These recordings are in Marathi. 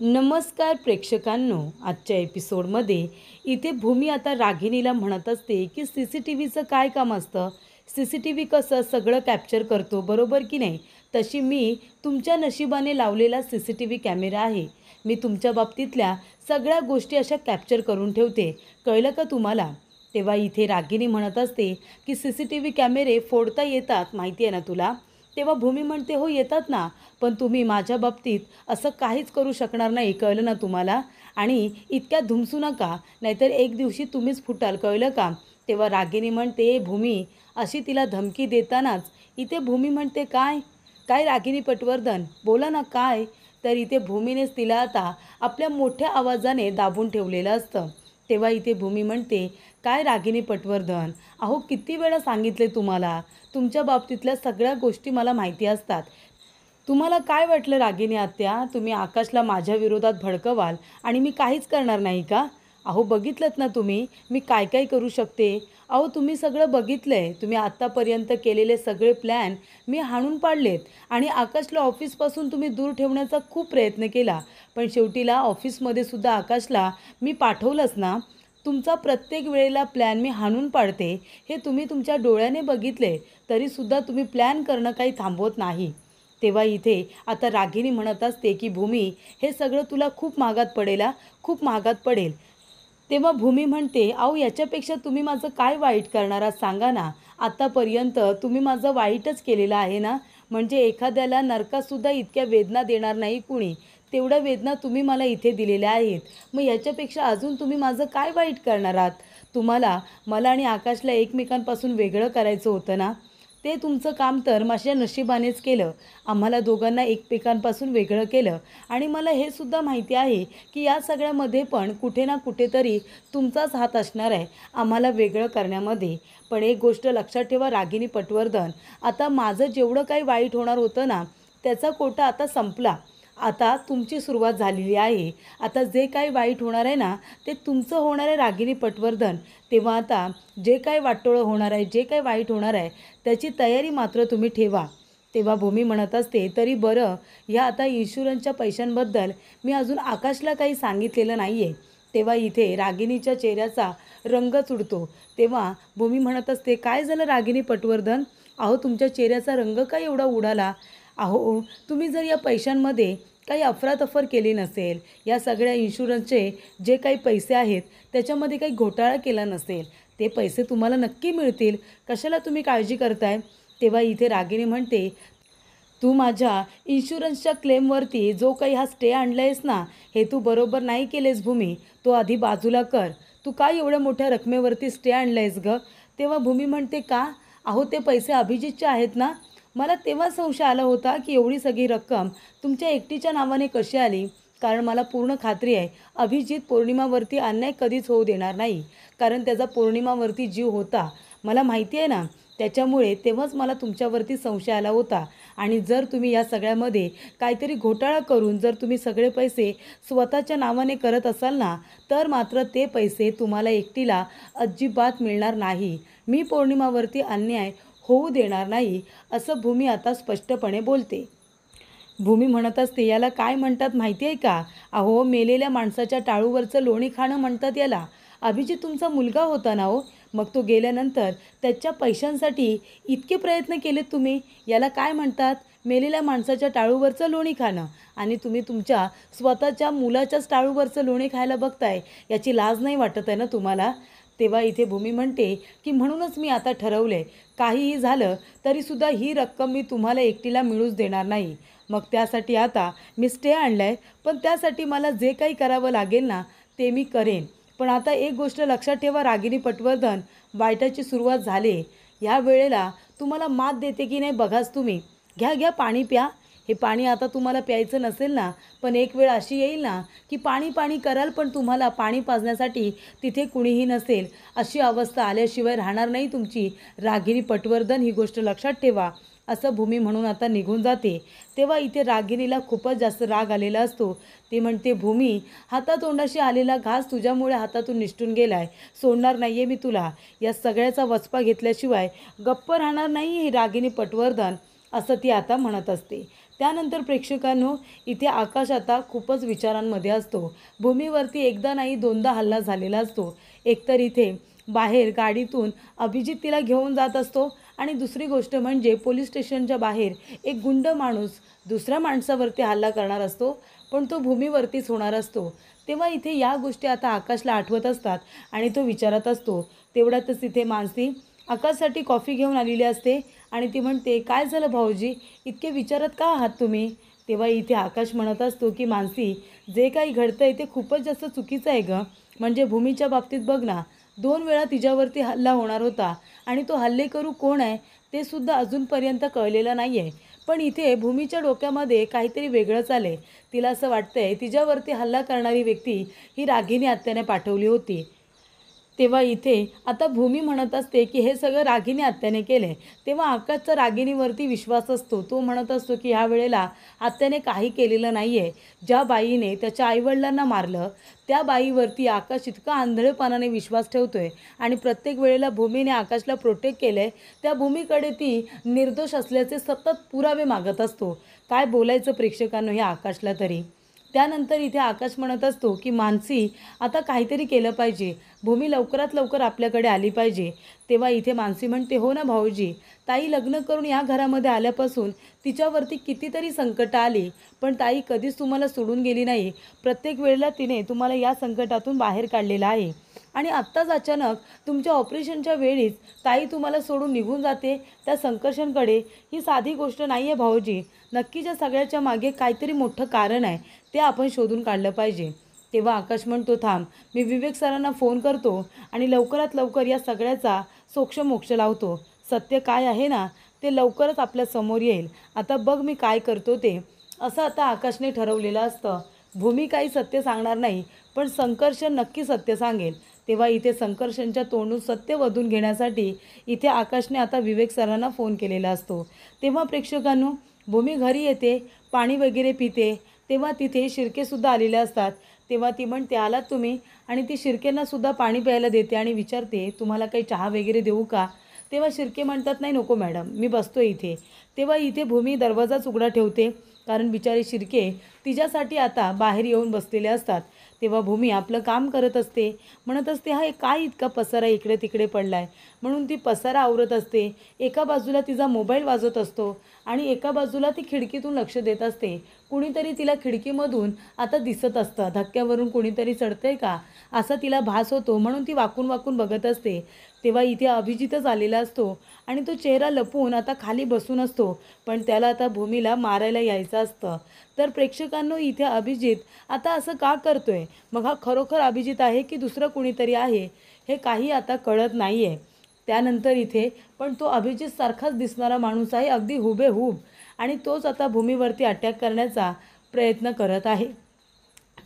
नमस्कार प्रेक्षकांनो, आजच्या एपिसोडमध्ये इथे भूमी आता रागिणीला म्हणत असते की CCTVचं काय काम असतं. CCTV कसं सगळं कॅप्चर करतो, बरोबर की नाही. तशी मी तुमच्या नशिबाने लावलेला CCTV कॅमेरा आहे. मी तुमच्या बाबतीतल्या सगळ्या गोष्टी अशा कॅप्चर करून ठेवते, कळलं का तुम्हाला. तेव्हा इथे रागिणी म्हणत असते की CCTV कॅमेरे फोडता येतात, माहिती आहे ना तुला. तेव्हा भूमी म्हणते, हो येतात ना, पण तुम्ही माझ्या बाबतीत असं काहीच करू शकणार नाही, कळलं ना तुम्हाला. आणि इतक्या धुमसू नका, नाहीतर एक दिवशी तुम्हीच फुटाल, कळलं का. तेव्हा रागिणी म्हणते, भूमी अशी तिला धमकी देतानाच इथे भूमी म्हणते, काय काय रागिणी पटवर्धन बोला ना काय. तर इथे भूमीनेच तिला आता आपल्या मोठ्या आवाजाने दाबून ठेवलेलं असतं. तेव्हा इथे भूमी म्हणते, काय रागिणी पटवर्धन, अहो किती वेळा सांगितले तुम्हाला, तुमच्या बाबतीतल्या सगळ्या गोष्टी मला माहिती असतात. तुम्हाला काय वाटलं रागिनी आत्या, तुम्ही आकाशला माझ्या विरोधात भडकवाल आणि मी काहीच करणार नाही का. अहो बघितलंत ना तुम्ही, मी काय काय करू शकते. अहो तुम्ही सगळं बघितलं आहे, तुम्ही आत्तापर्यंत केलेले सगळे प्लॅन मी हाणून पाडलेत. आणि आकाशला ऑफिसपासून तुम्ही दूर ठेवण्याचा खूप प्रयत्न केला, पण शेवटीला ऑफिसमध्ये सुद्धा आकाशला मी पाठवलंच ना. तुमचा प्रत्येक वेळेला प्लॅन मी हाणून पाडते, हे तुम्ही तुमच्या डोळ्याने बघितले, तरीसुद्धा तुम्ही प्लॅन करणं काही थांबवत नाही. तेव्हा इथे आता रागिणी म्हणत असते की भूमी, हे सगळं तुला खूप महागात पडेल, खूप महागात पडेल. तेव्हा भूमी म्हणते, अहो याच्यापेक्षा तुम्ही माझं काय वाईट करणार आहात सांगा ना. आत्तापर्यंत तुम्ही माझं वाईटच केलेलं आहे ना. म्हणजे एखाद्याला नरकातसुद्धा इतक्या वेदना देणार नाही कुणी, तेवढ्या वेदना तुम्ही मला इथे दिलेल्या आहेत. मग याच्यापेक्षा अजून तुम्ही माझं काय वाईट करणार आहात. तुम्हाला मला आणि आकाशला एकमेकांपासून वेगळं करायचं होतं ना. ते तुमचं काम तर माझ्या नशिबानेच केलं. आम्हाला दोघांना एकमेकांपासून वेगळं केलं. आणि मला हे सुद्धा माहिती आहे की या सगळ्यामध्ये पण कुठे ना कुठेतरी तुमचाच हात असणार आहे आम्हाला वेगळं करण्यामध्ये. पण एक गोष्ट लक्षात ठेवा रागिणी पटवर्धन, आता माझं जेवढं काही वाईट होणार होतं ना, त्याचा कोटा आता संपला. आता तुमची सुरुवात झालेली आहे. आता जे काही वाईट होणार आहे ना, ते तुमचं होणार आहे रागिणी पटवर्धन. तेव्हा आता जे काही वाटोळं होणार आहे, जे काही वाईट होणार आहे, त्याची तयारी मात्र तुम्ही ठेवा. तेव्हा भूमी म्हणत असते, तरी बरं ह्या आता इन्शुरन्सच्या पैशांबद्दल मी अजून आकाशला काही सांगितलेलं नाही आहे. तेव्हा इथे रागिणीच्या चेहऱ्याचा रंगच उडतो. तेव्हा भूमी म्हणत असते, काय झालं रागिणी पटवर्धन, अहो तुमच्या चेहऱ्याचा रंग काय एवढा उडाला. अहो तुम्ही जर या पैशांमध्ये काही अफरातफर केली नसेल, या सगळ्या इन्शुरन्सचे जे काही पैसे आहेत त्याच्यामध्ये काही घोटाळा केला नसेल, ते पैसे तुम्हाला नक्की मिळतील. कशाला तुम्ही काळजी करताय. तेव्हा इथे रागिणी म्हणते, तू माझ्या इन्शुरन्सच्या क्लेमवरती जो काही हा स्टे आणला आहेस ना, हे तू बरोबर नाही केलेस भूमी. तो आधी बाजूला कर. तू काय एवढ्या मोठ्या रकमेवरती स्टे आणला आहेस गं. तेव्हा भूमी म्हणते, का, अहो ते पैसे अभिजितचे आहेत ना. मला तेव्हा संशय आला होता की एवढी सगळी रक्कम तुमच्या एकटीच्या नावाने कशी आली. कारण मला पूर्ण खात्री आहे अभिजित पौर्णिमावरती अन्याय कधीच होऊ देणार नाही. कारण त्याचा पौर्णिमावरती जीव होता, मला माहिती आहे ना. त्याच्यामुळे तेव्हाच मला तुमच्यावरती संशय आला होता. आणि जर तुम्ही या सगळ्यामध्ये काहीतरी घोटाळा करून जर तुम्ही सगळे पैसे स्वतःच्या नावाने करत असाल ना, तर मात्र ते पैसे तुम्हाला एकटीला अजिबात मिळणार नाही. मी पौर्णिमावरती अन्याय होऊ देणार नाही, असं भूमी आता स्पष्टपणे बोलते. भूमी म्हणत असते, याला काय म्हणतात माहिती आहे का, अहो मेलेल्या माणसाच्या टाळूवरचं लोणी खाणं म्हणतात याला. अभिजित तुमचा मुलगा होता ना हो, मग तो गेल्यानंतर त्याच्या पैशांसाठी इतके प्रयत्न केलेत तुम्ही, याला काय म्हणतात, मेलेल्या माणसाच्या टाळूवरचं लोणी खाणं. आणि तुम्ही तुमच्या स्वतःच्या मुलाच्याच टाळूवरचं लोणी खायला बघताय, याची लाज नाही वाटत आहे ना तुम्हाला. तेव्हा इथे भूमी म्हणते की म्हणूनच मी आता ठरवले, काहीही झालं तरीसुद्धा ही रक्कम मी तुम्हाला एकटीला मिळूच देणार नाही. मग त्यासाठी आता मी स्टे आणला आहे, पण त्यासाठी मला जे काही करावं लागेल ना, ते मी करेन. पण आता एक गोष्ट लक्षात ठेवा रागिणी पटवर्धन, वाईटाची सुरुवात झाली. ह्या वेळेला तुम्हाला मात देते की नाही बघाच तुम्ही. घ्या घ्या पाणी प्या. हे पाणी आता तुम्हाला प्यायचं नसेल ना, पण एक वेळ अशी येईल ना की पाणी पाणी कराल, पण तुम्हाला पाणी पाजण्यासाठी तिथे कुणीही नसेल. अशी अवस्था आल्याशिवाय राहणार नाही तुमची रागिणी पटवर्धन, ही गोष्ट लक्षात ठेवा, असं भूमी म्हणून आता निघून जाते. तेव्हा इथे रागिणीला खूपच जास्त राग आलेला असतो. ती म्हणते, भूमी हातातोंडाशी आलेला घास तुझ्यामुळे हातातून निसटून गेलाय, सोडणार नाही आहे मी तुला. या सगळ्याचा वचपा घेतल्याशिवाय गप्प राहणार नाही ही रागिणी पटवर्धन, असं ती आता म्हणत असते. त्यानंतर प्रेक्षकांनो, इथे आकाश आता खूपच विचारांमध्ये असतो. भूमीवरती एकदा नाही दोनदा हल्ला झालेला असतो. एकतर इथे बाहेर गाडीतून अभिजित तिला घेऊन जात असतो आणि दुसरी गोष्ट म्हणजे पोलीस स्टेशनच्या बाहेर एक गुंड माणूस दुसऱ्या माणसावरती हल्ला करणार असतो, पण तो भूमीवरतीच होणार असतो. तेव्हा इथे या गोष्टी आता आकाशला आठवत असतात आणि तो विचारत असतो. तेवढ्यातच इथे मानसी आकाशसाठी कॉफी घेऊन आलेली असते आणि ती म्हणते, काय झालं भाऊजी, इतके विचारत का आहात तुम्ही? तेव्हा इथे आकाश म्हणत असतो की मानसी, जे काही घडतंय ते खूपच जास्त चुकीचं आहे गं. म्हणजे भूमीच्या बाबतीत बघ ना, 2 वेळा तिच्यावरती हल्ला होणार होता आणि तो हल्लेकरू कोण आहे ते सुद्धा अजूनपर्यंत कळलेलं नाही आहे. पण इथे भूमीच्या डोक्यामध्ये काहीतरी वेगळंच आलं आहे. तिला असं वाटतंय तिच्यावरती हल्ला करणारी व्यक्ती ही रागिनी आत्याने पाठवली होती. तेव्हा इथे आता भूमी म्हणत असते की हे सगळं रागिनी आत्याने केले. तेव्हा आकाशचा रागिनीवरती विश्वास असतो. तो म्हणत असतो की ह्या वेळेला आत्याने काही केलेलं नाही आहे. ज्या बाईने त्याच्या आईवडिलांना मारलं त्या बाईवरती आकाश इतका आंधळेपणाने विश्वास ठेवतोय आणि प्रत्येक वेळेला भूमीने आकाशला प्रोटेक्ट केलं आहे, त्या भूमीकडे ती निर्दोष असल्याचे सतत पुरावे मागत असतो. काय बोलायचं प्रेक्षकांनो ह्या आकाशला तरी. त्यानंतर इथे आकाश म्हणत असतो की मानसी, आता काहीतरी केलं पाहिजे. भूमी लवकरात लवकर आपल्याकडे आली पाहिजे. तेव्हा इथे मानसी म्हणते, हो ना भाऊजी, ताई लग्न करून या घरामध्ये आल्यापासून तिच्यावरती कितीतरी संकटं आली, पण ताई कधीच तुम्हाला सोडून गेली नाही. प्रत्येक वेळेला तिने तुम्हाला या संकटातून बाहेर काढलेलं आहे आणि आत्ताच अचानक तुमच्या ऑपरेशनच्या वेळीच ताई तुम्हाला सोडून निघून जाते त्या संकर्षणकडे. ही साधी गोष्ट नाही आहे भाऊजी. नक्कीच या सगळ्याच्या मागे काहीतरी मोठं कारण आहे, ते आपण शोधून काढलं पाहिजे. तेव्हा आकाश म्हणतो, थांब, मी विवेक सरांना फोन करतो आणि लवकरात लवकर या सगळ्याचा सोक्षमोक्ष लावतो. सत्य काय आहे ना ते लवकरच आपल्या समोर येईल. आता बघ मी काय करतो ते. असं आता आकाशने ठरवलेलं असतं. भूमी काही सत्य सांगणार नाही, पण संकर्षण नक्की सत्य सांगेल. तेव्हा इथे संकर्षणच्या तोंडून सत्य वधून घेण्यासाठी इथे आकाशने आता विवेक सरांना फोन केलेला असतो. तेव्हा प्रेक्षकांनो, भूमी घरी येते, पाणी वगैरे पिते. तेव्हा तिथे शिर्केसुद्धा आलेले असतात. तेव्हा ती म्हणते, आलात तुम्ही, आणि ती शिर्केंनासुद्धा पाणी प्यायला देते आणि विचारते, तुम्हाला काही चहा वगैरे देऊ का? तेव्हा शिर्के म्हणतात, नाही नको मॅडम, मी बसतो इथे. तेव्हा इथे भूमी दरवाजाच उघडा ठेवते, कारण बिचारी शिर्के तिच्यासाठी आता बाहेर येऊन बसलेले असतात. तेव्हा भूमी आपलं काम करत असते. म्हणत असते, हा काय इतका पसारा इकडे तिकडे पडला आहे, म्हणून ती पसारा आवरत असते. एका बाजूला तिचा मोबाईल वाजत असतो आणि एका बाजूला ती खिडकीतून लक्ष देत असते. कुणीतरी तिला खिडकीमधून आता दिसत असतं. धक्क्यावरून कुणीतरी चढतंय का असा तिला भास होतो, म्हणून ती वाकून वाकून बघत असते. तेव्हा इथे अभिजितच आलेला असतो आणि तो चेहरा लपवून आता खाली बसून असतो, पण त्याला आता भूमीला मारायला यायचं असतं. तर प्रेक्षकांनो, इथे अभिजित आता असं का करतोय? मग हा खरोखर अभिजित आहे की दुसरं कुणीतरी आहे, हे काही आता कळत नाही आहे. त्यानंतर इथे पण तो अभिजितसारखाच दिसणारा माणूस आहे, अगदी हुबेहूब, आणि तोच आता भूमीवरती अटॅक करण्याचा प्रयत्न करत आहे.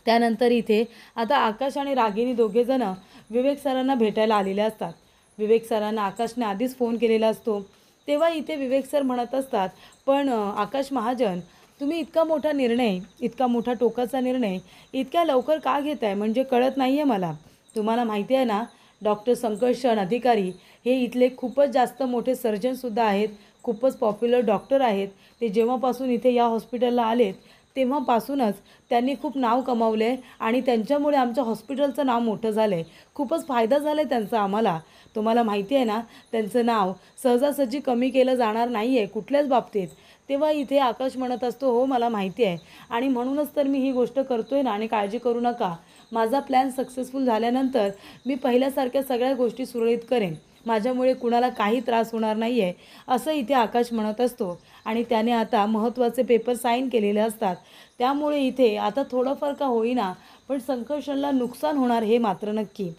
त्यानंतर इथे आता आकाश आणि रागिनी दोघेजण विवेक सरांना भेटायला आलेले असतात. विवेक सरांना आकाशने आधीच फोन केलेला असतो. तेव्हा इथे विवेक सर म्हणत असतात, पण आकाश महाजन, तुम्ही इतका मोठा निर्णय, इतका मोठा टोकाचा निर्णय इतक्या लवकर का घेताय? म्हणजे कळत नाही आहे मला. तुम्हाला माहिती आहे ना, डॉक्टर संकर्षण अधिकारी हे इथले खूपच जास्त मोठे सर्जनसुद्धा आहेत, खूपच पॉप्युलर डॉक्टर आहेत. ते जेव्हापासून इथे या हॉस्पिटलला आलेत तेव्हापासूनच त्यांनी खूप नाव कमावलं आहे आणि त्यांच्यामुळे आमच्या हॉस्पिटलचं नाव मोठं झालं आहे. खूपच फायदा झाला आहे त्यांचा आम्हाला. तुम्हाला माहिती आहे ना, त्यांचं नाव सहजासहजी कमी केलं जाणार नाही आहे कुठल्याच बाबतीत. तेव्हा इथे आकाश म्हणत असतो, हो मला माहिती आहे, आणि म्हणूनच तर मी ही गोष्ट करतोय ना, आणि काळजी करू नका. माझा प्लॅन सक्सेसफुल झाल्यानंतर मी पहिल्यासारख्या सगळ्या गोष्टी सुरळीत करेन. माझ्यामुळे कुणाला काही त्रास होणार नाही आहे, असं इथे आकाश म्हणत असतो. आणि त्याने आता महत्त्वाचे पेपर साईन केलेले असतात. त्यामुळे इथे आता थोडंफार का होईना, पण संकर्षणला नुकसान होणार हे मात्र नक्की.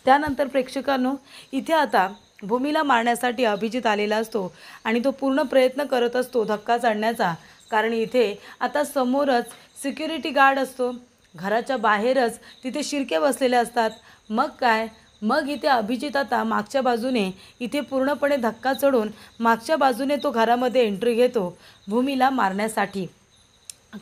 त्यानंतर प्रेक्षकांनो, इथे आता भूमीला मारण्यासाठी अभिजित आलेला असतो आणि तो पूर्ण प्रयत्न करत असतो धक्का चढण्याचा, कारण इथे आता समोरच सिक्युरिटी गार्ड असतो. घराच्या बाहेरच तिथे शिर्के बसलेले असतात. मग काय, मग इथे अभिजित आता मागच्या बाजूने इथे पूर्णपणे धक्का चढून मागच्या बाजूने तो घरामध्ये एंट्री घेतो भूमीला मारण्यासाठी.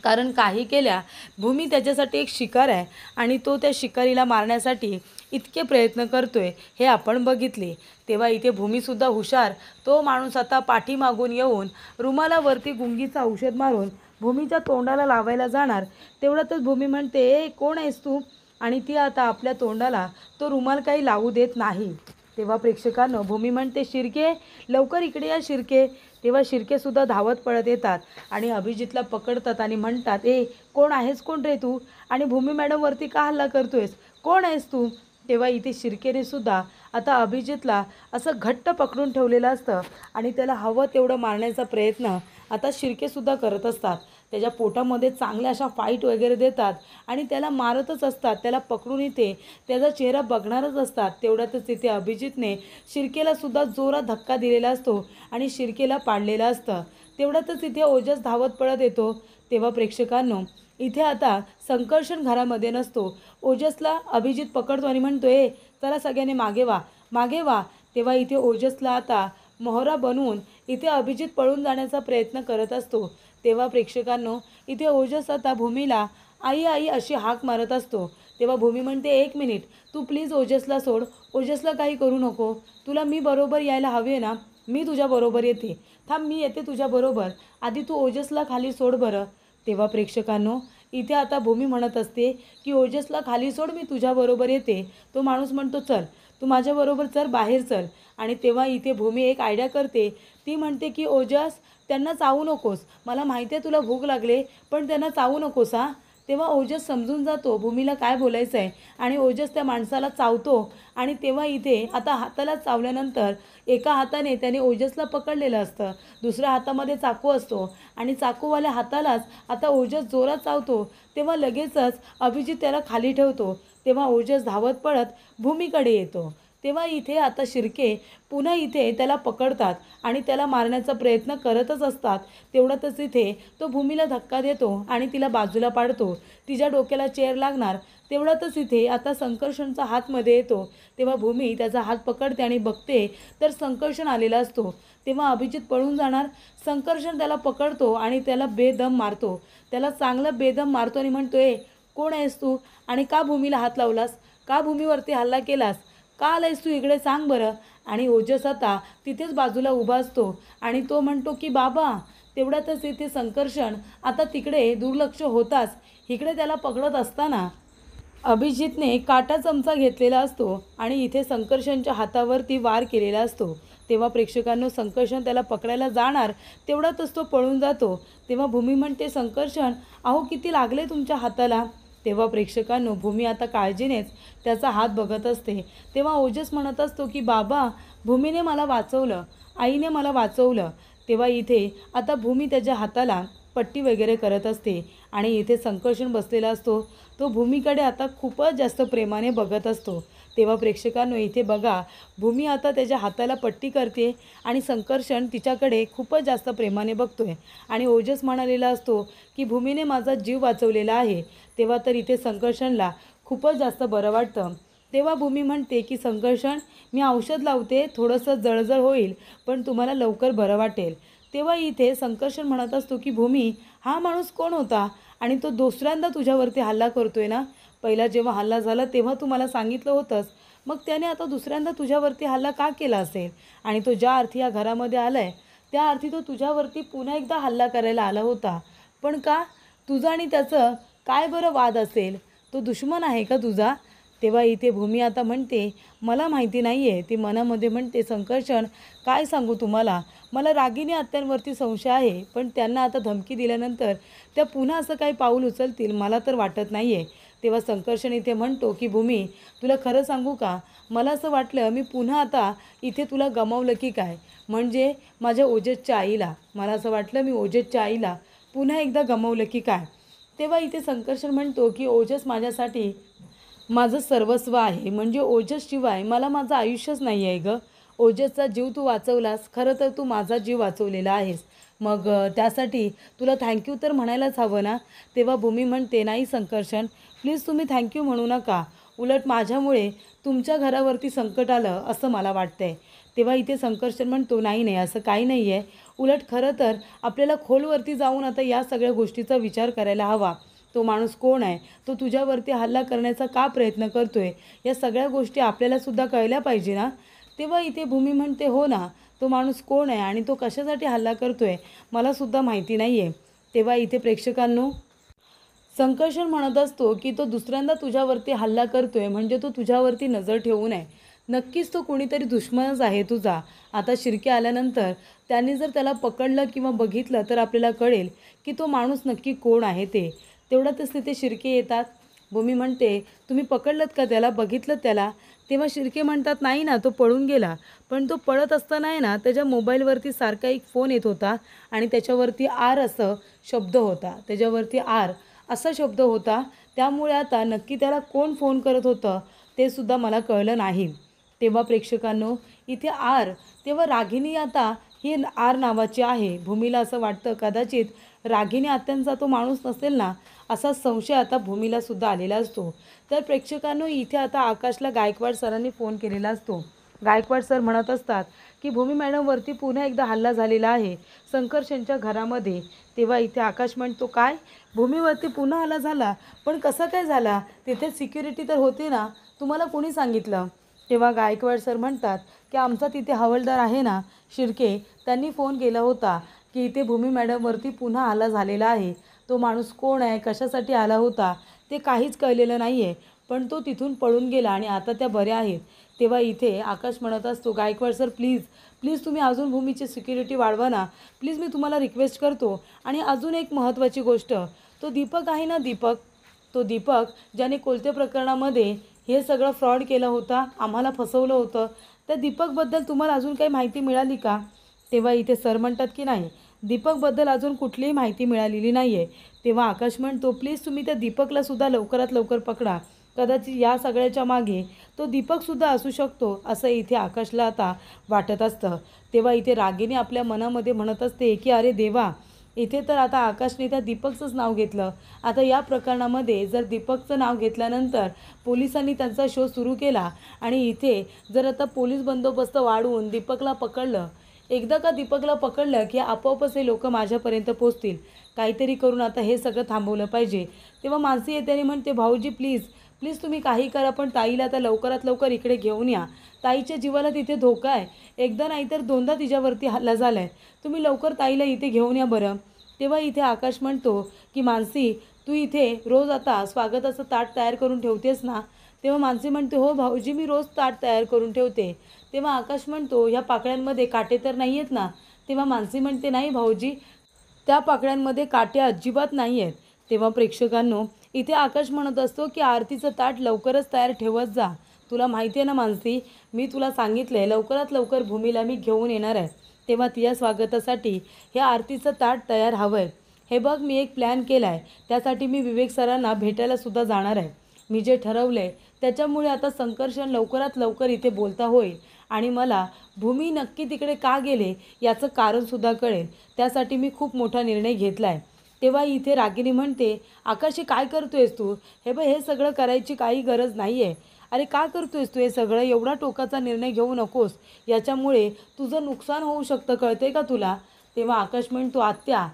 कारण काही केल्या, भूमी त्याच्यासाठी एक शिकार आहे आणि तो त्या शिकारीला मारण्यासाठी इतके प्रयत्न करतोय हे आपण बघितले. तेव्हा इथे भूमीसुद्धा हुशार. तो माणूस आता पाठीमागून येऊन रुमालावरती गुंगीचं औषध मारून भूमीच्या तोंडाला लावायला जाणार तेवढ्यातच भूमी म्हणते, ए कोण आहेस तू? आणि ती आता आपल्या तोंडाला तो रुमाल काही लावू देत नाही. तेव्हा प्रेक्षकांनो भूमी म्हणते, शिर्के लवकर इकडे या शिर्के. तेव्हा शिर्केसुद्धा धावत पळत येतात आणि अभिजितला पकडतात आणि म्हणतात, ए कोण आहेस, कोण रे तू? आणि भूमी मॅडमवरती का हल्ला करतोयस? कोण आहेस तू? तेव्हा इथे शिर्केने सुद्धा आता अभिजितला असं घट्ट पकडून ठेवलेलं असतं आणि त्याला हवं तेवढं मारण्याचा प्रयत्न आता शिर्केसुद्धा करत असतात. त्याच्या पोटामध्ये चांगल्या अशा फाईट वगैरे देतात आणि त्याला मारतच असतात. त्याला पकडून इथे त्याचा चेहरा बघणारच असतात. तेवढ्यातच इथे अभिजितने शिर्केलासुद्धा जोरात धक्का दिलेला असतो आणि शिर्केला पाडलेलं असतं. तेवढ्यातच इथे ओजस धावत पळत येतो. तेव्हा प्रेक्षकांनो इथे आता संकर्षण घरामध्ये नसतो. ओजसला अभिजित पकडतो आणि म्हणतो, ए चला सगळ्यांनी मागे व्हा, मागे व्हा. तेव्हा इथे ओजसला आता मोहरा बनवून इथे अभिजित पळून जाण्याचा प्रयत्न करत असतो. तेव्हा प्रेक्षकांनो इथे ओजस आता भूमीला आई आई अशी हाक मारत असतो. तेव्हा भूमी म्हणते, एक मिनिट, तू प्लीज ओजसला सोड, ओजसला काही करू नको. तुला मी बरोबर यायला हवे ना, मी तुझ्याबरोबर येते. थांब, मी येते तुझ्याबरोबर. आधी तू ओजसला खाली सोड बरं. तेव्हा प्रेक्षकांनो इथे आता भूमी म्हणत असते की ओजसला खाली सोड, मी तुझ्याबरोबर येते. तो माणूस म्हणतो, चल तू माझ्याबरोबर चल, बाहेर चल. आणि तेव्हा इथे भूमी एक आयडिया करते. ती म्हणते की ओजस त्यांना चावू नकोस, मला माहिती आहे तुला भूक लागले, पण त्यांना चावू नकोस हां. तेव्हा ओजस समजून जातो भूमीला काय बोलायचं आहे आणि ओजस त्या माणसाला चावतो. आणि तेव्हा इथे आता हाताला चावल्यानंतर एका हाताने त्याने ओजसला पकडलेलं असतं, दुसऱ्या हातामध्ये चाकू असतो आणि चाकूवाल्या हातालाच आता ओजस जोरात चावतो. तेव्हा लगेचच अभिजित त्याला खाली ठेवतो. तेव्हा ओजस धावत पळत भूमीकडे येतो. तेव्हा इथे आता शिर्के पुन्हा इथे त्याला पकडतात आणि त्याला मारण्याचा प्रयत्न करतच असतात. तेवढ्यातच इथे तो भूमीला धक्का देतो आणि तिला बाजूला पाडतो. तिच्या डोक्याला चेअर लागणार तेवढ्यातच इथे आता संकर्षणचा हातमध्ये येतो. तेव्हा भूमी त्याचा हात पकडते आणि बघते तर संकर्षण आलेला असतो. तेव्हा अभिजित पळून जाणार, संकर्षण त्याला पकडतो आणि त्याला बेदम मारतो. त्याला चांगलं बेदम मारतो आणि म्हणतोय, कोण आहेस तू आणि का भूमीला हात लावलास, का भूमीवरती हल्ला केलास, का आलायस तू इकडे, सांग बरं. आणि ओजस आता तिथेच बाजूला उभा असतो आणि तो म्हणतो की बाबा. तेवढ्यातच इथे संकर्षण आता तिकडे दुर्लक्ष होताच इकडे त्याला पकडत असताना अभिजितने काटा चमचा घेतलेला असतो आणि इथे संकर्षणच्या हातावरती वार केलेला असतो. तेव्हा प्रेक्षकांनो संकर्षण त्याला पकडायला जाणार तेवढ्यातच तो पळून जातो. तेव्हा भूमी म्हणते, संकर्षण अहो किती लागले तुमच्या हाताला. तेव्हा प्रेक्षकांनो भूमी आता काळजीनेच त्याचा हात बघत असते. तेव्हा ओजस म्हणत असतो की बाबा, भूमीने मला वाचवलं, आईने मला वाचवलं. तेव्हा इथे आता भूमी त्याच्या हाताला पट्टी वगैरे करत असते आणि इथे संकर्षण बसलेला असतो. तो भूमीकडे आता खूपच जास्त प्रेमाने बघत असतो. तेव्हा प्रेक्षकांनो इथे बघा, भूमी आता त्याच्या हाताला पट्टी करते आणि संकर्षण तिच्याकडे खूपच जास्त प्रेमाने बघतोय आणि ओजस म्हणालेला असतो की भूमीने माझा जीव वाचवलेला आहे. तेव्हा तर इथे संकर्षणला खूपच जास्त बरं वाटतं. तेव्हा भूमी म्हणते की संकर्षण, मी औषध लावते, थोडंसं जळजळ होईल पण तुम्हाला लवकर बरं वाटेल. तेव्हा इथे संकर्षण म्हणत असतो की भूमी, हा माणूस कोण होता आणि तो दुसऱ्यांदा तुझ्यावरती हल्ला करतोय ना. पहिला जेव्हा हल्ला झाला तेव्हा तू मला सांगितलं होतंस, मग त्याने आता दुसऱ्यांदा तुझ्यावरती हल्ला का केला असेल आणि तो ज्या अर्थी या घरामध्ये आला आहे त्या अर्थी तो तुझ्यावरती पुन्हा एकदा हल्ला करायला आला होता. पण का, तुझा आणि त्याचं काय बरं वाद असेल, तो दुश्मन आहे का तुझा. तेव्हा इथे भूमी आता म्हणते, मला माहिती नाही आहे. ती मनामध्ये म्हणते, संकर्षण काय सांगू तुम्हाला, मला रागिनी आत्यांवरती संशय आहे, पण त्यांना आता धमकी दिल्यानंतर त्या पुन्हा असं काही पाऊल उचलतील मला तर वाटत नाही आहे. तेव्हा संकर्षण इथे म्हणतो की भूमी, तुला खरं सांगू का, मला असं वाटलं मी पुन्हा आता इथे तुला गमावलं की काय, म्हणजे माझ्या ओजसच्या आईला, मला असं वाटलं मी ओजसच्या आईला पुन्हा एकदा गमावलं की काय. तेव्हा इथे संकर्षण म्हणतो की ओजस माझ्यासाठी माझं सर्वस्व आहे, म्हणजे ओजसशिवाय मला माझं आयुष्यच नाही आहे गं. ओजसचा जीव तू वाचवलास, खरं तर तू माझा जीव वाचवलेला आहेस, मग त्यासाठी तुला थँक्यू तर म्हणायलाच हवं ना. तेव्हा भूमी म्हणते, नाही संकर्षण, प्लीज तुम्ही थँक्यू म्हणू नका, उलट माझ्यामुळे तुमच्या घरावरती संकट आलं असं मला वाटतं आहे. तेव्हा इथे संकर्षण म्हणतो, नाही नाही असं काही नाही आहे, उलट खरं तर आपल्याला खोलवरती जाऊन आता या सगळ्या गोष्टीचा विचार करायला हवा. तो माणूस कोण आहे, तो तुझ्यावरती हल्ला करण्याचा का प्रयत्न करतोय, या सगळ्या गोष्टी आपल्यालासुद्धा कळल्या पाहिजे ना. तेव्हा इथे भूमी म्हणते, हो ना, तो माणूस कोण आहे आणि तो कशासाठी हल्ला करतोय मलासुद्धा माहिती नाही आहे. तेव्हा इथे प्रेक्षकांनो, संकर्षण म्हणत असतो की तो दुसऱ्यांदा तुझ्यावरती हल्ला करतोय म्हणजे तो तुझ्यावरती नजर ठेवू नये. नक्कीच तो कोणीतरी दुश्मनच आहे तुझा. आता शिर्के आल्यानंतर त्यांनी जर त्याला पकडलं किंवा बघितलं तर आपल्याला कळेल की तो माणूस नक्की कोण आहे ते. तेवढ्यातच तिथे शिर्के येतात. भूमी म्हणते, तुम्ही पकडलंत का त्याला, बघितलं त्याला? तेव्हा शिर्के म्हणतात, नाही ना, तो पळून गेला. पण तो पळत असताना आहे ना, त्याच्या मोबाईलवरती सारखा एक फोन येत होता आणि त्याच्यावरती आर असं शब्द होता. त्याच्यावरती आर असा शब्द होता. त्यामुळे आता नक्की त्याला कोण फोन करत होतं ते सुद्धा मला कळलं नाही. तेव्हा प्रेक्षकांनो, इथे आर, तेव्हा रागिनी आता ही आर नावाची आहे. भूमीला असं वाटतं कदाचित रागिनी आत्यांचा तो माणूस नसेल ना, असा संशय आता भूमीला सुद्धा आलेला असतो. तर प्रेक्षकांनो, इथे आता आकाशला गायकवाड सरांनी फोन केलेला असतो. गायकवाड सर म्हणत असतात की भूमी मॅडमवरती पुन्हा एकदा हल्ला झालेला आहे संकर्षणच्या घरामध्ये. तेव्हा इथे आकाश म्हणतो, काय, भूमीवरती पुन्हा हल्ला झाला? पण कसा काय झाला? तिथे सिक्युरिटी तर होती ना, तुम्हाला कोणी सांगितलं? तेव्हा गायकवाड सर म्हणतात की आमचा तिथे हवालदार आहे ना शिर्के, त्यांनी फोन केला होता की इथे भूमी मॅडमवरती पुन्हा हल्ला झालेला आहे. तो माणूस कोण आहे, कशासाठी आला होता ते काहीच कळलेलं नाही आहे. पण तो तिथून पळून गेला आणि आता त्या बऱ्या आहेत. तेव्हा इथे आकाश म्हणत असतो, गायकवाड सर प्लीज प्लीज तुम्ही अजून भूमीची सिक्युरिटी वाढवा ना, प्लीज मी तुम्हाला रिक्वेस्ट करतो. आणि अजून एक महत्त्वाची गोष्ट, तो दीपक आहे ना, तो दीपक ज्याने कोलते प्रकरणामध्ये हे सगळं फ्रॉड केलं होता, आम्हाला फसवलं होतं, त्या दीपकबद्दल तुम्हाला अजून काही माहिती मिळाली का? तेव्हा इथे सर म्हणतात की नाही, दीपकबद्दल अजून कुठलीही माहिती मिळालेली नाही आहे. तेव्हा आकाश म्हणतो, प्लीज तुम्ही त्या दीपकलासुद्धा लवकरात लवकर पकडा. कदाचित या सगळ्याच्या मागे तो दीपकसुद्धा असू शकतो असं इथे आकाशला आता वाटत असतं. तेव्हा इथे रागिनी आपल्या मनामध्ये म्हणत असते की अरे देवा, इथे तर आता आकाशने त्या दीपकचंच नाव घेतलं. आता या प्रकरणामध्ये जर दीपकचं नाव घेतल्यानंतर पोलिसांनी त्यांचा शोध सुरू केला आणि इथे जर आता पोलीस बंदोबस्त वाढवून दीपकला पकडलं, एकदा का दीपकला पकडलं की आपोआपच हे लोक माझ्यापर्यंत पोचतील. काहीतरी करून आता हे सगळं थांबवलं पाहिजे. तेव्हा मानसी येते आणि म्हणते, भाऊजी प्लीज प्लीज तुम्ही काही करा, पण ताईला आता लवकरात लवकर इकडे घेऊन या. ताईच्या जीवाला तिथे धोका आहे. एकदा नाही तर दोनदा तिच्यावरती हल्ला झाला आहे. तुम्ही लवकर ताईला इथे घेऊन या बरं. तेव्हा इथे आकाश म्हणतो की मानसी, तू इथे रोज आता स्वागताचं ताट तयार करून ठेवतेस ना? तेव्हा मानसी म्हणते, हो भाऊजी, मी रोज ताट तयार करून ठेवते. तेव्हा आकाश म्हणतो, ह्या पाकळ्यांमध्ये काटे तर नाही आहेत ना? तेव्हा मानसी म्हणते, नाही भाऊजी, त्या पाकळ्यांमध्ये काटे अजिबात नाही आहेत. तेव्हा प्रेक्षकांनो, इथे आकाश म्हणत असतो की आरतीचं ताट लवकरच तयार ठेवत जा. तुला माहिती आहे ना मानसी, मी तुला सांगितलं आहे लवकरात लवकर भूमीला मी घेऊन येणार आहे. तेव्हा तिच्या स्वागतासाठी हे आरतीचं ताट तयार हवं आहे. हे बघ, मी एक प्लॅन केला आहे. त्यासाठी मी विवेक सरांना भेटायलासुद्धा जाणार आहे. मी जे ठरवलं आहे त्याच्यामुळे आता संकर्षण लवकरात लवकर इथे बोलता होईल आणि मला भूमी नक्की तिकडे का गेले याचं कारणसुद्धा कळेल. त्यासाठी मी खूप मोठा निर्णय घेतला आहे. तेव्हा इथे रागिनी म्हणते, आकाश, काय करतोयस तू? हे बघ, हे सगळं करायची काही गरज नाही आहे. अरे का करतोयस तू हे सगळं? एवढा टोकाचा निर्णय घेऊ नकोस. याच्यामुळे तुझं नुकसान होऊ शकतं, कळतंय का तुला? तेव्हा आकाश म्हणतो, आत्या,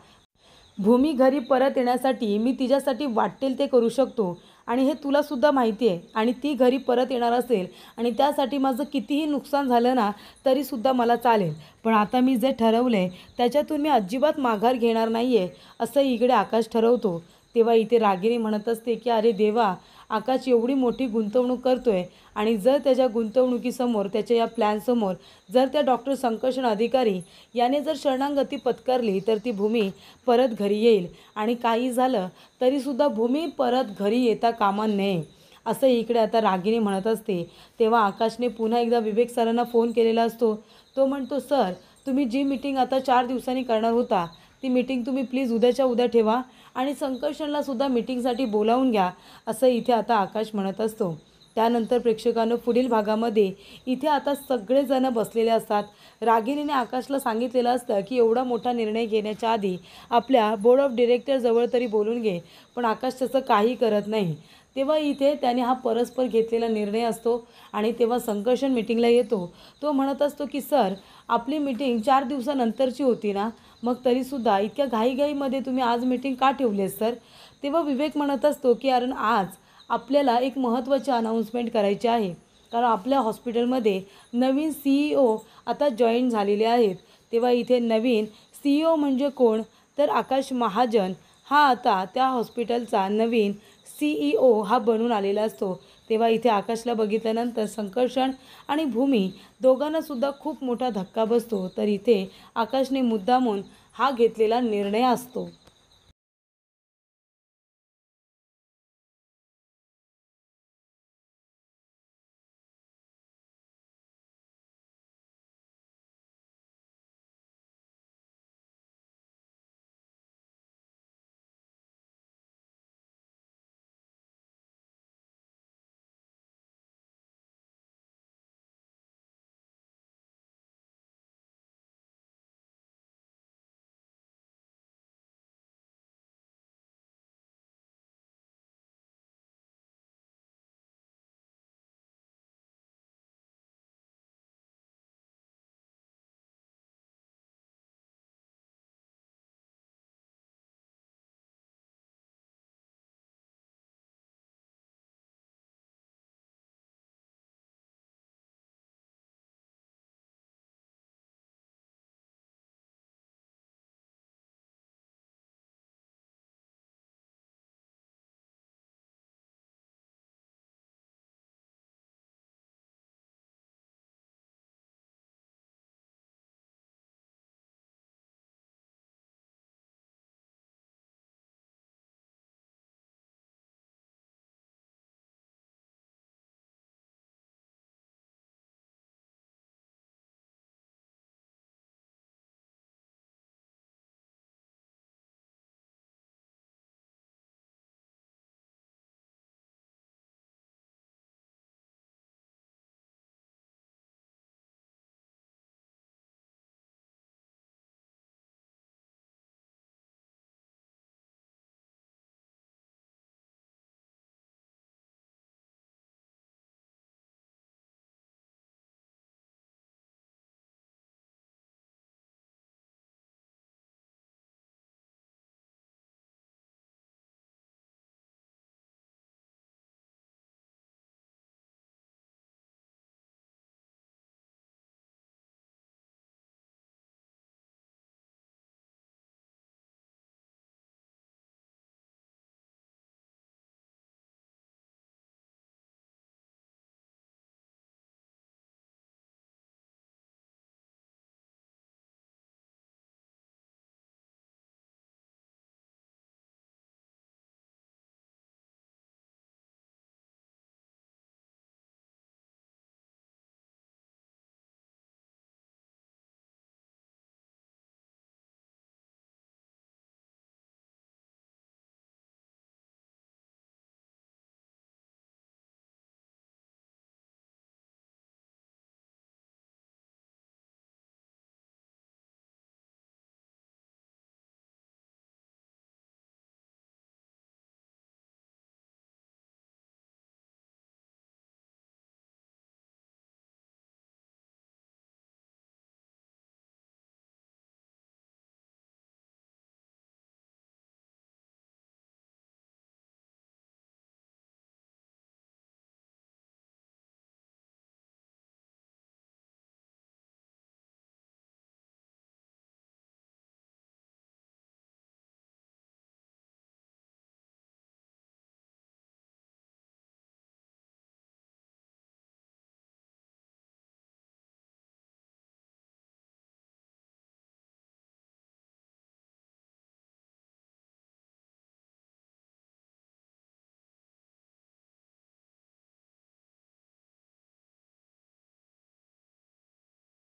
भूमी घरी परत येण्यासाठी मी तिच्यासाठी वाटेल ते करू शकतो आणि हे तुलासुद्धा माहिती आहे. आणि ती घरी परत येणार असेल आणि त्यासाठी माझं कितीही नुकसान झालं ना तरीसुद्धा मला चालेल. पण आता मी जे ठरवलं आहे त्याच्यातून मी अजिबात माघार घेणार नाही आहे, असं इकडे आकाश ठरवतो. तेव्हा इथे रागिनी म्हणत असते की अरे देवा, आकाश एवढी मोठी गुंतवणूक करतोय आणि जर त्याच्या गुंतवणुकीसमोर, त्याच्या या प्लॅनसमोर जर त्या डॉक्टर संकर्षण अधिकारी याने जर शरणागती पत्करली तर ती भूमी परत घरी येईल आणि काही झालं तरीसुद्धा भूमी परत घरी येता कामा नये, असं इकडे आता रागिनी म्हणत असते. तेव्हा आकाशने पुन्हा एकदा विवेक सरांना फोन केलेला असतो. तो म्हणतो, सर, तुम्ही जी मीटिंग आता 4 दिवसांनी करणार होता ती मीटिंग तुम्ही प्लीज उद्याच्या उद्या ठेवा आणि संकर्षणलासुद्धा मीटिंगसाठी बोलावून घ्या, असं इथे आता आकाश म्हणत असतो. त्यानंतर प्रेक्षकांनो, पुढील भागामध्ये इथे आता सगळेजण बसलेले असतात. रागिनीने आकाशला सांगितलेलं असतं की एवढा मोठा निर्णय घेण्याच्या आधी आपल्या बोर्ड ऑफ डिरेक्टरजवळ तरी बोलून घे, पण आकाश तसं काही करत नाही. तेव्हा इथे त्याने हा परस्पर घेतलेला निर्णय असतो आणि तेव्हा संकर्षण मीटिंगला येतो. तो म्हणत असतो की सर, आपली मीटिंग 4 दिवसानंतरची होती ना, मग तरीसुद्धा इतक्या घाईघाईमध्ये तुम्ही आज मीटिंग का ठेवली आहे सर? तेव्हा विवेक म्हणत असतो की कारण आज आपल्याला एक महत्त्वाची अनाऊन्समेंट करायची आहे, कारण आपल्या हॉस्पिटलमध्ये नवीन CEO आता जॉईन झालेले आहेत. तेव्हा इथे नवीन CEO म्हणजे कोण? तर आकाश महाजन हा आता त्या हॉस्पिटलचा नवीन CEO हा बनून आलेला असतो. तेव्हा इथे आकाशला बघितल्यानंतर संकर्षण आणि भूमी दोघांनासुद्धा खूप मोठा धक्का बसतो. तर इथे आकाशने मुद्दामून हा घेतलेला निर्णय असतो.